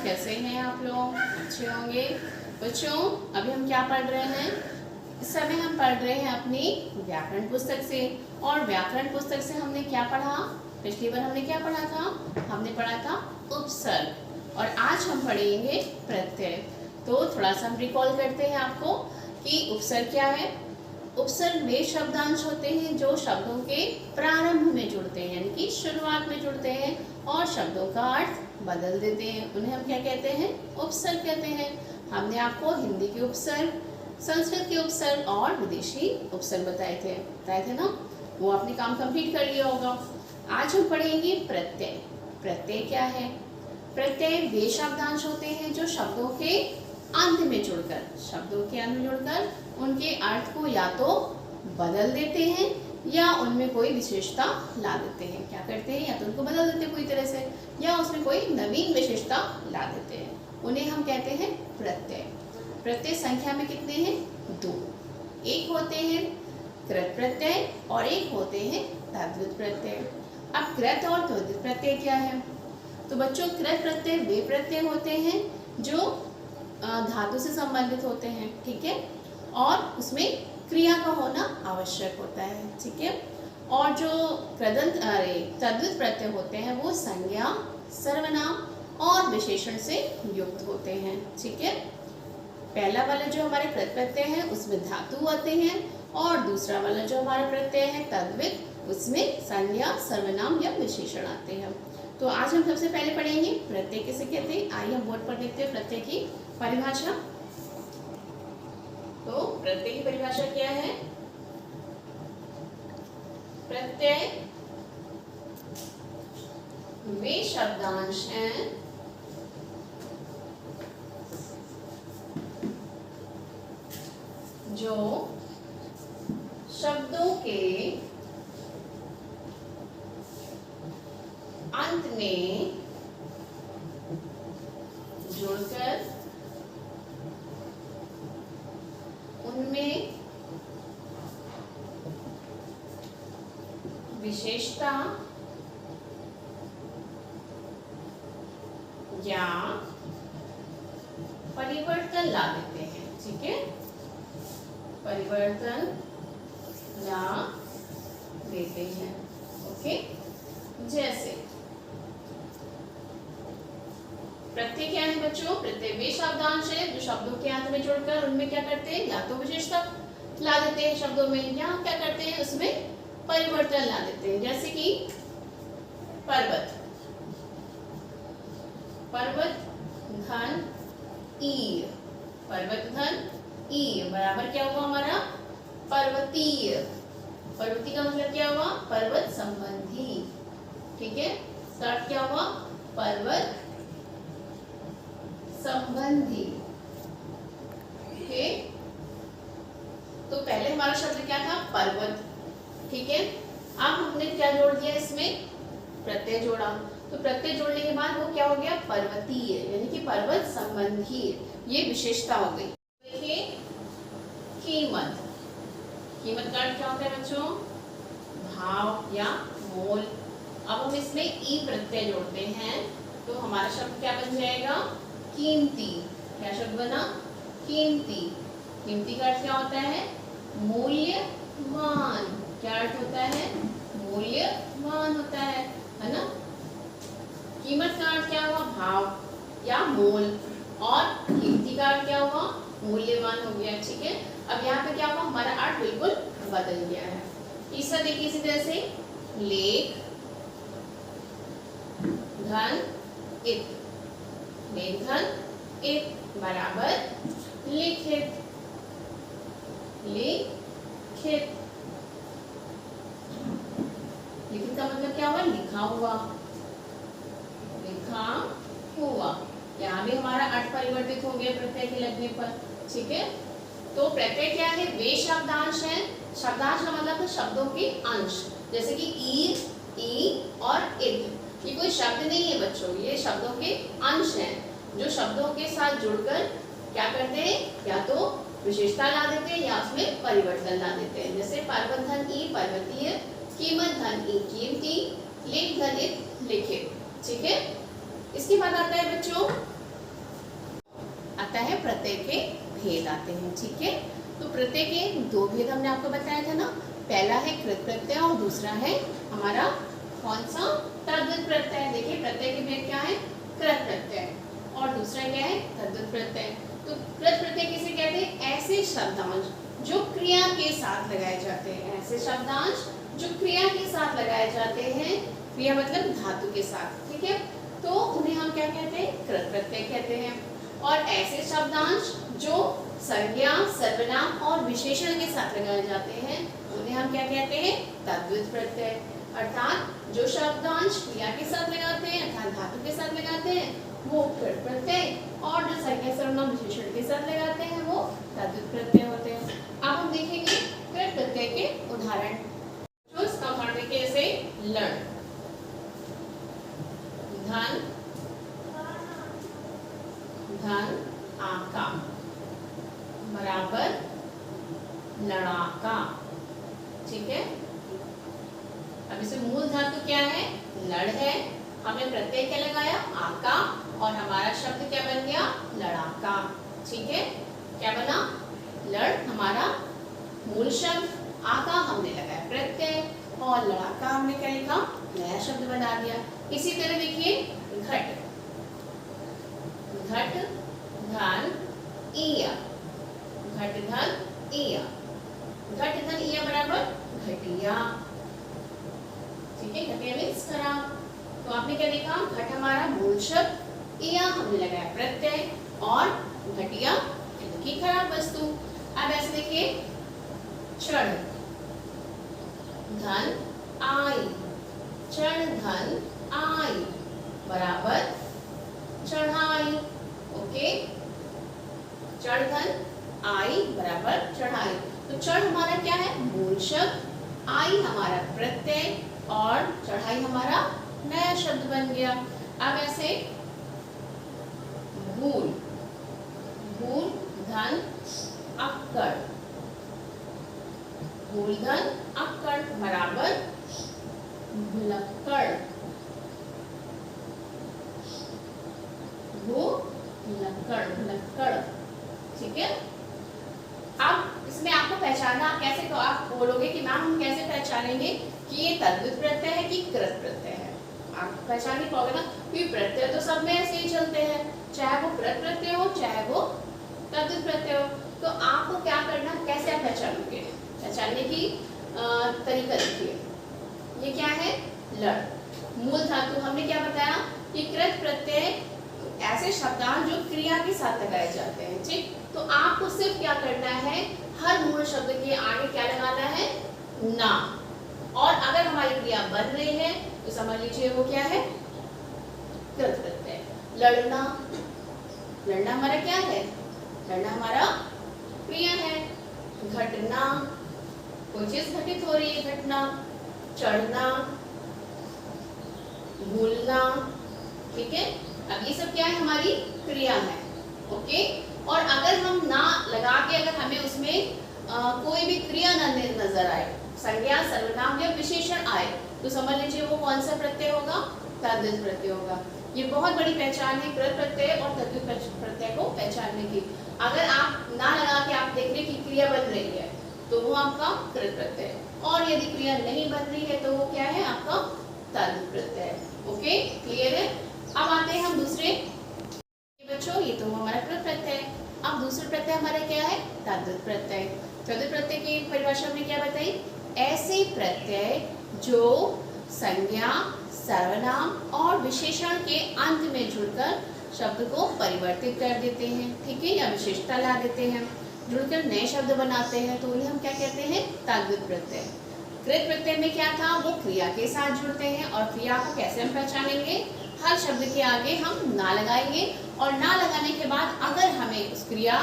कैसे हैं आप लोग? अच्छे होंगे। बच्चों, अभी हम क्या पढ़ रहे हैं? इस समय हम पढ़ रहे हैं अपनी व्याकरण पुस्तक से। और व्याकरण पुस्तक से हमने क्या पढ़ा? पिछली बार हमने क्या पढ़ा था? हमने पढ़ा था उपसर्ग, और आज हम पढ़ेंगे प्रत्यय। तो थोड़ा सा हम रिकॉल करते हैं आपको कि उपसर्ग क्या है। उपसर्ग वे शब्दांश होते हैं जो शब्दों के प्रारंभ में जुड़ते हैं, यानी कि शुरुआत में जुड़ते हैं और शब्दों का अर्थ बदल देते हैं। उन्हें हम क्या कहते हैं? उपसर्ग कहते हैं। हमने आपको हिंदी के उपसर्ग, संस्कृत के उपसर्ग और विदेशी उपसर्ग बताए थे ना? वो आपने काम कंप्लीट कर लिया होगा। आज हम पढ़ेंगे प्रत्यय। प्रत्यय क्या है? प्रत्यय वे शब्दांश होते हैं जो शब्दों के अंत में जुड़कर उनके अर्थ को या तो बदल देते हैं या उनमें कोई विशेषता ला देते हैं। क्या करते हैं? या तो उनको बदल देते हैं पूरी तरह से, या उसमें कोई नवीन विशेषता ला देते हैं। उन्हें हम कहते हैं प्रत्यय। प्रत्यय संख्या में कितने हैं? 2। एक होते हैं कृत प्रत्यय और एक होते हैं तद्धित प्रत्यय। अब कृत और तद्धित प्रत्यय क्या है? तो बच्चों, कृत प्रत्यय वे प्रत्यय होते हैं जो धातु से संबंधित होते हैं, ठीक है, और उसमें क्रिया का होना आवश्यक होता है, ठीक है। और जो तद्धित प्रत्यय होते हैं वो संज्ञा, सर्वनाम और विशेषण से युक्त होते हैं, ठीक है। पहला वाला जो हमारे कृत प्रत्यय है उसमें धातु आते हैं, और दूसरा वाला जो हमारा प्रत्यय है तद्धित, उसमें संज्ञा, सर्वनाम या विशेषण आते हैं। तो आज हम सबसे पहले पढ़ेंगे प्रत्यय किसे कहते हैं। आइए हम बोर्ड पर देखते हैं प्रत्यय की परिभाषा। तो प्रत्यय की परिभाषा क्या है? प्रत्यय वे शब्दांश हैं जो शब्दों के अंत में जुड़कर उनमें विशेषता या परिवर्तन ला देते हैं, ठीक है। परिवर्तन ला देते हैं, ओके। जैसे प्रत्यय क्या है बच्चों? प्रत्यय वे शब्दांश है जो शब्दों के अंत में जुड़कर उनमें क्या करते हैं? या तो विशेषता ला देते हैं शब्दों में, या क्या करते हैं? उसमें परिवर्तन ला देते हैं। जैसे कि पर्वत, पर्वत धन ई, पर्वत धन ई बराबर क्या हुआ हमारा? पर्वतीय। पर्वतीय का मतलब क्या हुआ? पर्वत संबंधी, ठीक है। स्टार्ट क्या हुआ? पर्वत संबंधी, ओके। तो पहले हमारा शब्द क्या था? पर्वत, ठीक है। अब हमने क्या जोड़ दिया इसमें? प्रत्यय जोड़ा। तो प्रत्यय जोड़ने के बाद वो क्या हो गया? पर्वतीय, यानी कि पर्वत संबंधी, ये विशेषता हो गई। देखिए कीमत, कीमत का अर्थ क्या होता है बच्चों? भाव या मोल। अब हम इसमें ई प्रत्यय जोड़ते हैं तो हमारा शब्द क्या बन जाएगा? कीमती। क्या शब्द बना? कीमती। कीमती का अर्थ क्या होता है? मूल्यवान। क्या अर्थ होता है? मूल्यवान होता है ना। कीमत का अर्थ क्या हुआ? भाव या मोल, और कीमती का अर्थ क्या हुआ? मूल्यवान हो गया, ठीक है। अब यहाँ पे क्या हुआ? हमारा अर्थ बिल्कुल बदल गया है। तीसरा देखिए इसी तरह से, लेख धन इत, लेख धन इत बराबर लिखित, लिखित। लिखित का मतलब क्या हुआ? लिखा हुआ, लिखा हुआ। यहाँ भी हमारा अर्थ परिवर्तित हो गया प्रत्यय के लगने पर, ठीक है। तो प्रत्यय क्या है? वे शब्दांश है। शब्दांश का मतलब है शब्दों के अंश, जैसे कि ई और इद। ये कोई शब्द नहीं है बच्चों, ये शब्दों के अंश हैं जो शब्दों के साथ जुड़कर क्या करते हैं? या तो विशेषता ला देते हैं या उसमें परिवर्तन ला देते हैं। जैसे पर्वत धन ई पर्वतीय, कीमत धन ई कीमती, लेख धन इत लिखित, ठीक है। इसके बाद आता है बच्चों प्रत्यय के भेद आते हैं। ठीक है, तो प्रत्यय के दो भेद हमने आपको बताया था ना, पहला है कृत प्रत्यय और दूसरा है हमारा कौन सा, तद्धित प्रत्यय। देखिए प्रत्यय के भेद क्या है, कृत प्रत्यय और दूसरा क्या है, तद्धित प्रत्यय। तो कृत प्रत्यय किसे कहते हैं, ऐसे शब्दांश जो क्रिया के साथ लगाए जाते हैं, ऐसे शब्दांश जो क्रिया के साथ लगाए जाते हैं, क्रिया मतलब धातु के साथ। ठीक है, तो उन्हें हम क्या कहते हैं, कृत प्रत्यय कहते हैं। और ऐसे शब्दांश जो संज्ञा, सर्वनाम और विशेषण के साथ लगाए जाते हैं, उन्हें हम क्या कहते हैं, तद्धित प्रत्यय। अर्थात जो शब्दांश क्रिया के साथ लगाते हैं, अर्थात धातु के साथ लगाते हैं, वो कृत प्रत्यय, और जो संज्ञा, सर्वनाम, विशेषण के साथ लगाते हैं वो तद्धित प्रत्यय होते हैं। अब हम देखेंगे कृत प्रत्यय के उदाहरण। जो इसका उदाहरण देखिए, जैसे लड़, धन, धन आका बराबर लड़ाका। ठीक है, अब इसे मूल धातु क्या है, लड़ है, हमने प्रत्यय क्या लगाया, आका, और हमारा शब्द क्या बन गया, लड़ाका। ठीक है, क्या बना, लड़ हमारा मूल शब्द, आका हमने लगाया प्रत्यय, और लड़ाका हमने क्या लिखा, नया शब्द बना दिया। इसी तरह देखिए घट, घट धन इया, घट धन इया, घट धन इया बराबर घटिया। ठीक है, घटिया मीन्स खराब। तो आपने क्या देखा, घट हमारा मूल शब्द, इया हमने लगाया प्रत्यय, और घटिया की खराब वस्तु। अब ऐसे देखिए चढ़, धन आई, चढ़ धन आई बराबर चढ़ाई। ओके, चढ़ धन आई बराबर चढ़ाई। तो चढ़ हमारा क्या है, मूल शब्द, आई हमारा प्रत्यय, और चढ़ाई हमारा नया शब्द बन गया। अब ऐसे भूल, भूल धन अक्कड़, भूल धन अक्कड़ बराबर भुलक्कड़, भुलक्कड़, भुलक्कड़। ठीक है, अब इसमें आपको पहचानना, आप कैसे, तो आप बोलोगे कि मैम हम कैसे पहचानेंगे कि ये तद्धित प्रत्यय है कि कृत प्रत्यय है। आप पहचान नहीं पाओगे ना, क्योंकि प्रत्यय तो सब में ऐसे ही चलते हैं, चाहे वो कृत प्रत्यय हो चाहे वो तद्धित प्रत्यय हो। तो आपको क्या करना, कैसे आप पहचानोगे, पहचानने की तरीका देखिए। ये क्या है, लड़, मूल धातु, हमने क्या बताया कि कृत प्रत्यय ऐसे शब्दांश जो क्रिया के साथ लगाए जाते हैं। ठीक, तो आपको सिर्फ क्या करना है, हर मूल शब्द के आगे क्या लगाना है, ना। और अगर हमारी क्रिया बन रही है तो समझ लीजिए वो क्या है, कृत प्रत्यय। लड़ना, लड़ना हमारा क्या है, लड़ना हमारा क्रिया है। घटना, कोई चीज घटित हो रही है, घटना। चढ़ना, भूलना। ठीक है, अब ये सब क्या है, हमारी क्रिया है। ओके, और अगर हम ना लगा के, अगर हमें उसमें कोई भी क्रिया नजर आए, संज्ञा, सर्वनाम या विशेषण आए, तो समझ लीजिए वो कौन सा प्रत्यय होगा, तद्धित प्रत्यय होगा। ये बहुत बड़ी पहचान है कृत प्रत्यय और तद्धित प्रत्यय को पहचानने की। अगर आप ना लगा के आप देख रहे कि क्रिया बन रही है तो वो आपका कृत प्रत्यय, और यदि क्रिया नहीं बन रही है तो वो क्या है, आपका तद्धित प्रत्यय। ओके, क्लियर है। अब आते हैं हम दूसरे बच्चों, ये तो हमारा कृत प्रत्यय। अब दूसरा प्रत्यय हमारा क्या है, तद्धित प्रत्यय। तद्धित प्रत्यय की परिभाषा हमने क्या बताई, ऐसे प्रत्यय जो संज्ञा, सर्वनाम और विशेषण के अंत में जुड़कर शब्द को परिवर्तित कर देते हैं। ठीक है, या विशेषता ला देते हैं, जुड़कर नए शब्द बनाते हैं, तो उन्हें हम क्या कहते हैं, तद्धित प्रत्यय। कृत प्रत्यय में क्या था, वो क्रिया के साथ जुड़ते हैं, और क्रिया को कैसे हम पहचानेंगे, हर शब्द के आगे हम ना लगाएंगे, और ना लगाने के बाद अगर हमें उस क्रिया,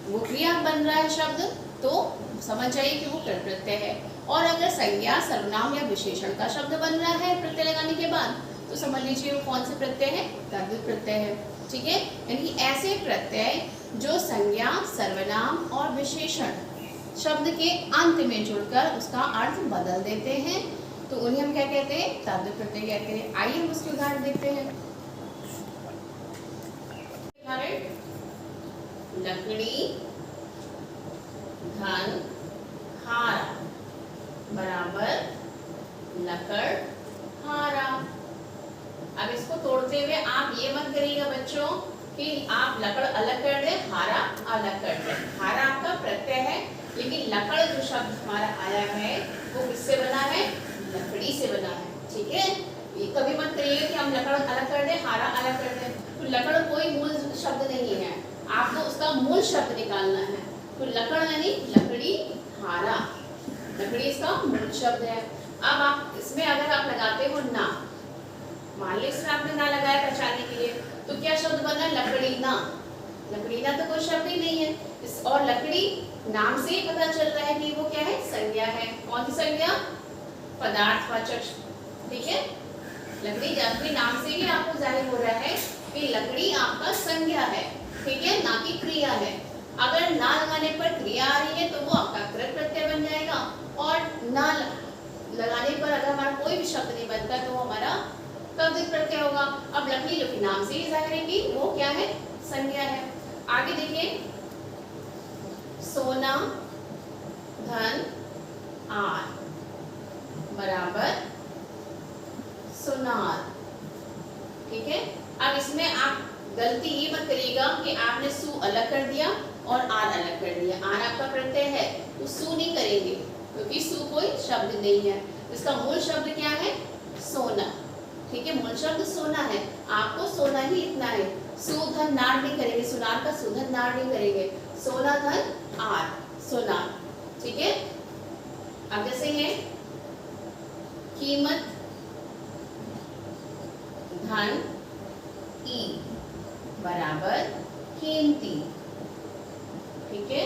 वो क्रिया बन रहा है शब्द, तो समझ जाइए कि वो कृत प्रत्यय है। और अगर संज्ञा, सर्वनाम या विशेषण का शब्द बन रहा है प्रत्यय लगाने के बाद, तो समझ लीजिए वो कौन से प्रत्यय है, तद्धित प्रत्यय है। ठीक है, यानी ऐसे प्रत्यय जो संज्ञा, सर्वनाम और विशेषण शब्द के अंत में जुड़कर उसका अर्थ बदल देते हैं, तो उन्हें हम क्या कहते हैं, तद्धित प्रत्यय कहते हैं। आइए हम उसके उदाहरण देखते हैं। लकड़ी धन हारा बराबर लकड़ हारा। अब इसको तोड़ते हुए आप ये मत करिएगा बच्चों कि आप लकड़ अलग कर दें, हारा अलग कर दें। हारा आपका प्रत्यय है, लेकिन लकड़ जो शब्द हमारा आया है वो किससे बना है? लकड़ी से बना है। ठीक है, ये कभी मत करिएगा कि हम लकड़ अलग कर दें, हारा अलग कर दें। तो लकड़ कोई मूल शब्द नहीं है, आपको उसका मूल शब्द निकालना है। तो लकड़ यानी लकड़ी, हारा लकड़ी इसका मूल शब्द है। अब आप इसमें अगर आप लगाते हो ना, मान लीजिए इसमें आपने ना लगाया पहचानने के लिए, तो क्या शब्द बना? लकड़ीना। लकड़ीना तो कोई शब्द ही नहीं है। और लकड़ी नाम से ही पता चल रहा है कि वो क्या है? संज्ञा है। कौन सी संज्ञा? पदार्थवाचक। ठीक है, लकड़ी अपने नाम से ही आपको जाहिर हो रहा है कि लकड़ी आपका संज्ञा है। ठीक है, ना कि क्रिया है। अगर ना लगाने पर क्रिया आ रही है तो वो आपका कृत प्रत्यय बन जाएगा, और ना लगाने पर अगर हमारा कोई भी शब्द नहीं बनता तो हमारा तद्धित प्रत्यय होगा। अब लकड़ी जो कि नाम से ही जाहिर है कि वो क्या है? संज्ञा है। आगे देखिए, सोना धन आर बराबर सोनार। ठीक है, अब इसमें आप गलती ये मत करिएगा कि आपने सु अलग कर दिया और आर अलग कर दिया। आर आपका प्रत्यय है तो सु नहीं करेंगे, क्योंकि सु कोई शब्द नहीं है। इसका मूल शब्द क्या है? सोना। ठीक है, मूल शब्द सोना है, आपको सोना ही लिखना है। सुधन नार नहीं करेंगे, सुनार का सुधन नार नहीं करेंगे। सोना धन आर सोनार। ठीक है, अब जैसे है कीमत धन ई बराबर कीमती। ठीक है,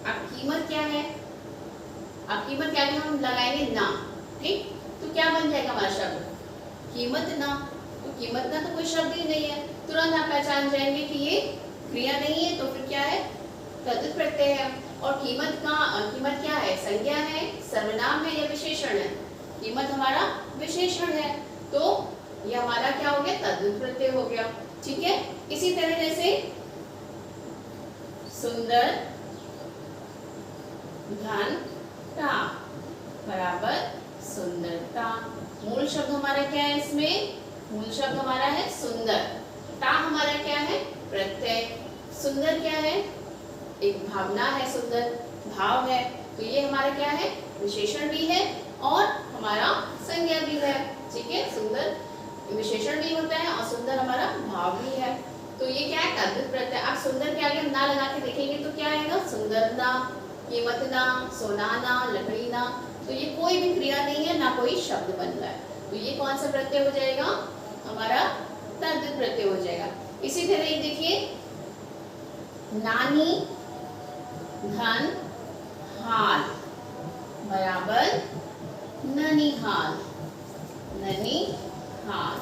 अब कीमत क्या है? अब कीमत क्या है? हम लगाएंगे ना। ठीक, तो क्या बन जाएगा हमारा शब्द? कीमत ना। तो कीमत ना तो कोई शब्द ही नहीं है, तुरंत आप पहचान जाएंगे कि ये क्रिया नहीं है, तो फिर क्या है? तद्धित प्रत्यय है। और कीमत क्या है? संज्ञा है, सर्वनाम है या विशेषण है? कीमत हमारा विशेषण है, तो ये हमारा क्या हो गया? तद्धित प्रत्यय हो गया। ठीक है, इसी तरह जैसे सुंदर धन ता बराबर सुंदरता। मूल शब्द हमारा क्या है? इसमें मूल शब्द हमारा है सुंदर। ता हमारा क्या है? प्रत्यय। सुंदर क्या है? एक भावना है, सुंदर भाव है, तो ये हमारा क्या है? विशेषण भी है और हमारा संज्ञा भी है। ठीक है, सुंदर विशेषण भी होता है और सुंदर हमारा भाव भी है, तो ये क्या है? तद्धित प्रत्यय। आप सुंदर के आगे हम ना लगा के देखेंगे तो क्या आएगा? सुंदरना, कीमतना, सोनाना, लकड़ीना। तो ये कोई भी क्रिया नहीं है, ना कोई शब्द बन रहा है, तो ये कौन सा प्रत्यय हो जाएगा? हमारा तद्धित प्रत्यय हो जाएगा। इसी तरह ये देखिए, नानी धन हाल बराबर ननिहाल। ननिहाल।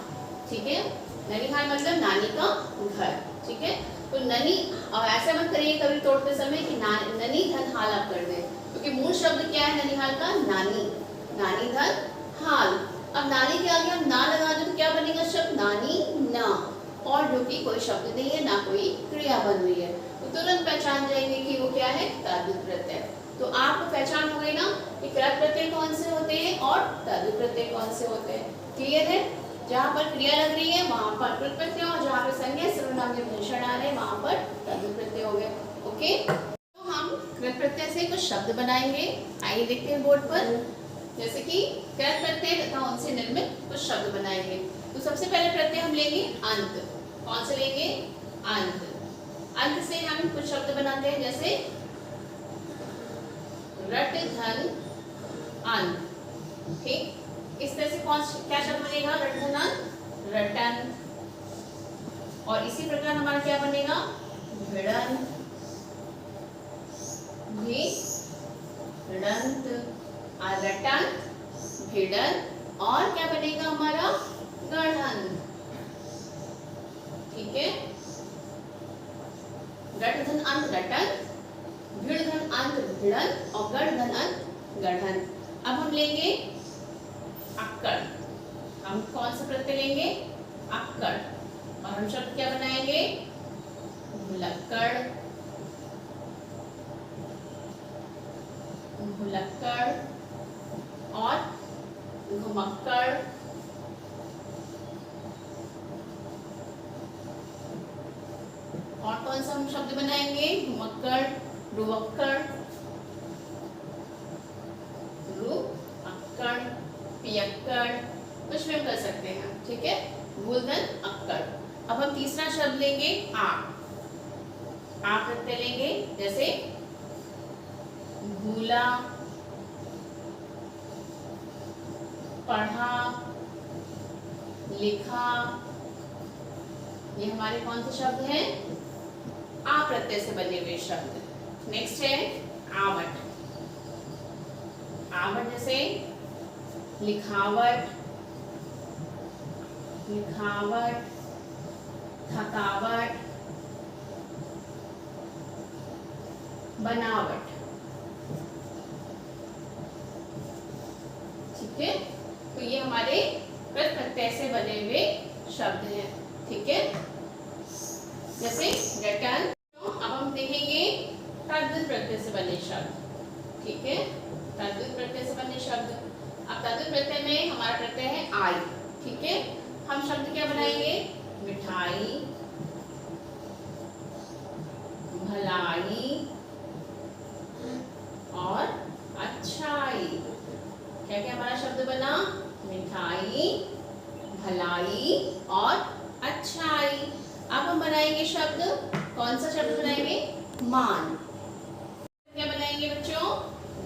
ठीक है, ननिहाल मतलब नानी का घर। ठीक है, तो ननी, और ऐसा मत करिए कभी तोड़ते समय कि ननी धन हाल आप कर दें, क्योंकि मूल शब्द क्या है ननिहाल का? नानी। नानी धन हाल। अब नानी के आगे हम ना लगा दें तो क्या बनेगा शब्द? नानी ना, और जो कि कोई शब्द नहीं है, ना कोई क्रिया बन रही है, तो तुरंत पहचान जाएंगे कि वो क्या है? तद्धित प्रत्यय। तो आपको पहचान हो गई ना कि कृत प्रत्यय कौन से होते हैं और तद्धित प्रत्यय कौन से होते हैं। क्लियर है? जहाँ पर क्रिया लग रही है वहाँ पर कृत प्रत्यय, और जहाँ पर संज्ञा सर्वनाम या विशेषण आ रहे हैं वहाँ पर तद्धित प्रत्यय हो गए। ओके, तो हम कृत प्रत्यय से कुछ शब्द बनाएंगे। आइए देखते हैं बोर्ड पर, जैसे कि कृत प्रत्यय तथा उनसे निर्मित कुछ शब्द बनाएंगे। तो सबसे पहले प्रत्यय हम लेंगे अंत। कौन से लेंगे? अंत। अंत से हम कुछ शब्द बनाते हैं, जैसे रट धन अंत। ठीक, इस तरह से क्या शब्द बनेगा? रट धन अंत, रटन। और इसी प्रकार हमारा क्या बनेगा? भिड़न, भिड़ंत, रटन, भिड़न, और क्या बनेगा हमारा? गढ़न। ठीक है, रट धन अंत रटन, भिड़ धन अंत भिड़न, और गढ़ धन अंत गढ़न। अब हम लेंगे अक्कड़। हम कौन सा प्रत्यय लेंगे? अक्कड़। और हम शब्द क्या बनाएंगे? भुलक्कड़, भुलक्कड़ और घुमक्कड़, और कौन सा हम शब्द बनाएंगे? घुमक्कड़, रुवक्कड़, रुअक्कड़, पियक्कड़, कुछ भी हम कर सकते हैं, ठीक है। मूलधन अक्कड़। अब हम तीसरा शब्द लेंगे आ प्रत्यय लेंगे, जैसे भूला, पढ़ा, लिखा, ये हमारे कौन से शब्द हैं? आ प्रत्यय से बने हुए शब्द। नेक्स्ट है आवट। आवट जैसे लिखावट, लिखावट, थकावट, बनावट, ठीक है। तो ये हमारे कृत प्रत्यय से बने हुए शब्द हैं, ठीक है। जैसे रटन। अब हम देखेंगे तद्धित प्रत्यय से बने शब्द, ठीक है। तद्धित प्रत्यय से बने शब्द। अब तद्धित प्रत्यय में हमारा प्रत्यय है आई, ठीक है। हम शब्द क्या बनाएंगे? मिठाई, भलाई और अच्छाई। क्या क्या हमारा शब्द बना? मिठाई, भलाई और अच्छाई। अब हम बनाएंगे शब्द, कौन सा शब्द बनाएंगे? मान। क्या बनाएंगे बच्चों?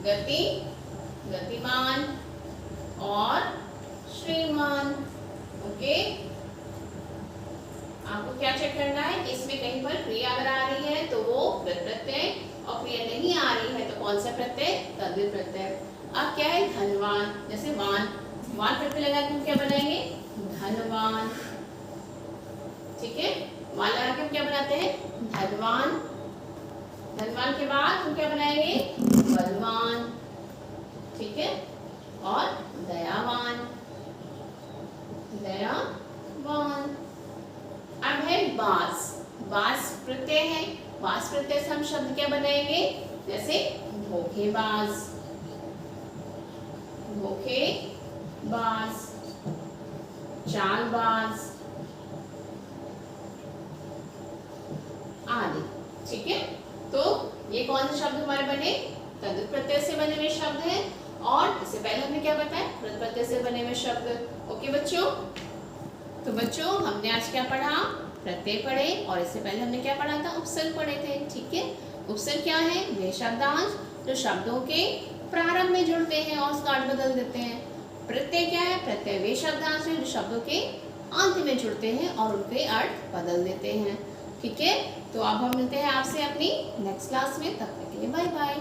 गति, गतिमान और श्रीमान। ओके, आपको क्या चेक करना है? इसमें कहीं पर क्रिया अगर आ रही है तो वो कृत प्रत्यय, और क्रिया नहीं आ रही है तो कौन सा प्रत्यय? तद्धित प्रत्यय। अब क्या है? धनवान, जैसे वान, वान प्रत्यय लगा के हम क्या बनाएंगे? धनवान, ठीक है। वान लगा के हम क्या बनाते हैं? धनवान। धनवान के बाद हम क्या बनाएंगे? बलवान, ठीक है। और दयावान, दयावान। अब है बास। बास प्रत्यय है, बास प्रत्यय से हम शब्द क्या बनाएंगे? जैसे धोखेबाज, धोखेबाज, चालबाज आदि, ठीक है। तो ये कौन से शब्द हमारे बने? तद्धित प्रत्यय से बने हुए शब्द हैं, और इससे पहले हमने क्या बताया? कृत प्रत्यय से बने हुए शब्द। ओके बच्चों, तो बच्चों हमने आज क्या पढ़ा? प्रत्यय पढ़े, और इससे पहले हमने क्या पढ़ा था? उपसर्ग पढ़े थे, ठीक है। उपसर्ग क्या है? वे शब्दांश जो शब्दों के प्रारंभ में जुड़ते हैं और उसका अर्थ बदल देते हैं। प्रत्यय क्या है? प्रत्यय वे शब्दांश हैं जो शब्दों के अंत में जुड़ते हैं और उनके अर्थ बदल देते हैं, ठीक है। तो अब हम मिलते हैं आपसे अपनी नेक्स्ट क्लास में, तब तक के लिए बाय बाय।